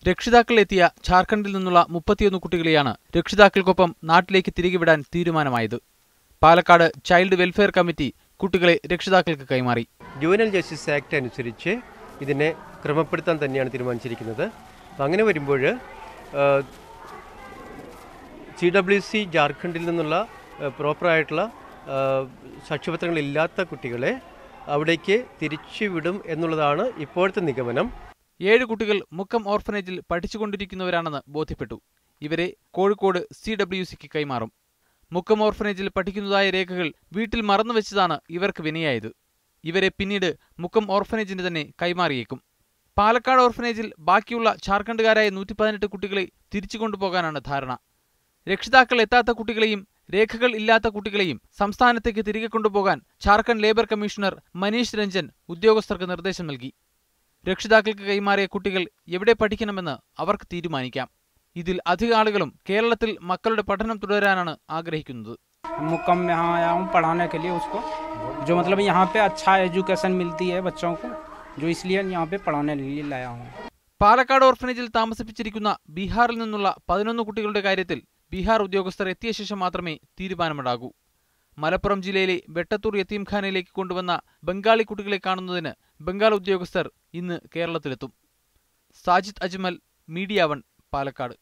രക്ഷിതാക്കളെത്തിയ ഝാർഖണ്ഡിൽ നിന്നുള്ള 31 കുട്ടികളെയാണ് രക്ഷിതാക്കൾക്കൊപ്പം നാട്ടിലേക്ക് തിരികെ വിടാൻ തീരുമാനമായത്. പാലക്കാട് ചൈൽഡ് വെൽഫെയർ കമ്മിറ്റി കുട്ടികളെ രക്ഷിതാക്കൾക്ക് കൈമാറി. ജുവനൽ ജസ്റ്റിസ് ആക്ട് അനുസരിച്ച് ഇതിനെ ക്രമപ്പെടുത്താൻ തന്നെയാണ് തീരുമാനിച്ചിരിക്കുന്നത്. അങ്ങനെ വരുമ്പോൾ CWC ജാർഖണ്ഡിൽ നിന്നുള്ള പ്രോപ്പറായിട്ടുള്ള സാക്ഷ്യപത്രങ്ങളില്ലാത്ത കുട്ടികളെ അവിടേക്ക് തിരിച്ചുവിടും എന്നുള്ളതാണ് ഇപ്പോഴത്തെ നിഗമനം. 7 കുട്ടികൾ മുക്കം ഓർഫനേജിൽ പഠിച്ചുകൊണ്ടിരിക്കുന്നവരാണെന്ന് ബോധ്യപ്പെട്ടു. ഇവരെ കോഴിക്കോട് CWCക്ക് കൈമാറും. മുക്കം ഓർഫനേജിൽ പഠിക്കുന്നതായ രേഖകൾ വീട്ടിൽ മറന്നുവെച്ചതാണ് ഇവർക്ക് വിനയായത്. ഇവരെ പിന്നീട് മുക്കം ഓർഫനേജിന് തന്നെ കൈമാറിയേക്കും. പാലക്കാട് ഓർഫനേജിൽ ബാക്കിയുള്ള ഝാർഖണ്ഡുകാരായ 118 കുട്ടികളെ തിരിച്ചു കൊണ്ടുപോകാനാണ് ധാരണ. രക്ഷിതാക്കൾ എത്താത്ത കുട്ടികളെയും രേഖകൾ ഇല്ലാത്ത കുട്ടികളെയും സംസ്ഥാനത്തേക്ക് തിരികെ കൊണ്ടുപോകാൻ ഝാർഖണ്ഡ് ലേബർ കമ്മീഷണർ മനീഷ് രഞ്ജൻ ഉദ്യോഗസ്ഥർക്ക് നിർദ്ദേശം നൽകി. രക്ഷിതാക്കൾക്ക് കൈമാറിയ കുട്ടികൾ എവിടെ പഠിക്കണമെന്ന് അവർക്ക് തീരുമാനിക്കാം. ഇതിൽ അധിക ആളുകളും കേരളത്തിൽ മക്കളുടെ പഠനം തുടരാനാണ് ആഗ്രഹിക്കുന്നത്. मुक्कम में यहाँ आया हूँ पढ़ाने के लिए उसको, जो मतलब यहाँ पे अच्छा एजुकेशन मिलती है बच्चों को, जो इसलिए यहाँ पे पढ़ाने के लिए लाया हूँ. പാലക്കാട് ഓർഫനേജിൽ താമസിപ്പിച്ചിരിക്കുന്ന ബീഹാറിൽ നിന്നുള്ള 11 കുട്ടികളുടെ കാര്യത്തിൽ ബീഹാർ ഉദ്യോഗസ്ഥർ എത്തിയ ശേഷം മാത്രമേ തീരുമാനമുണ്ടാകൂ. മലപ്പുറം ജില്ലയിലെ വെട്ടത്തൂർ യത്തീംഖാനയിലേക്ക് കൊണ്ടുവന്ന ബംഗാളി കുട്ടികളെ കാണുന്നതിന് ബംഗാൾ ഉദ്യോഗസ്ഥർ ഇന്ന് കേരളത്തിലെത്തും. സാജിദ് അജ്മൽ, മീഡിയ 1, പാലക്കാട്.